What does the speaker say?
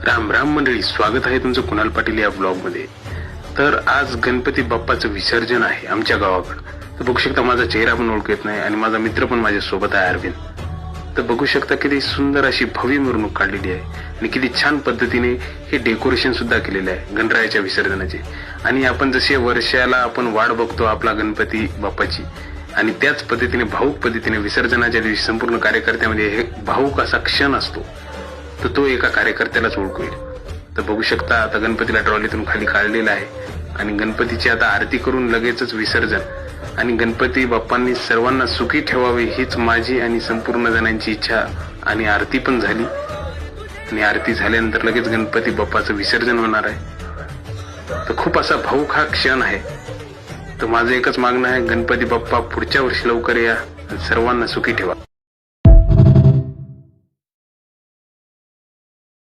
राम राम मंडळी, स्वागत आहे तुमचं कुणाल पाटील या ब्लॉग मध्ये। तर आज गणपती बाप्पाचं विसर्जन आहे आमच्या गावाकडे। तर बघू शकता माझा चेहरा पण ओळखू येत नाही आणि माझा मित्र पण माझ्या सोबत आहे अरविंद। तर बघू शकता किती सुंदर अशी भव्य मिरवणूक काढलेली आहे आणि किती छान पद्धतीने हे डेकोरेशन सुद्धा केलेले आहे गणरायाच्या विसर्जनाचे। आणि आपण जसे वर्षाला आपण वाट बघतो आपला गणपती बाप्पाची, आणि त्याच पद्धतीने भाऊक पद्धतीने विसर्जनाच्या दिवशी संपूर्ण कार्यकर्त्यामध्ये हे भाऊक असा क्षण असतो, तर तो एका कार्यकर्त्यालाच ओळखू येईल। तर बघू शकता आता गणपतीला ट्रॉलीतून खाली काढलेला आहे आणि गणपतीची आता आरती करून लगेचच विसर्जन। आणि गणपती बाप्पांनी सर्वांना सुखी ठेवावे हीच माझी आणि संपूर्ण जणांची इच्छा। आणि आरती पण झाली आणि आरती झाल्यानंतर लगेच गणपती बाप्पाचं विसर्जन होणार आहे। तर खूप असा भाऊक हा क्षण आहे। तर माझं एकच मागणं आहे, गणपती बाप्पा पुढच्या वर्षी लवकर या आणि सर्वांना सुखी ठेवा।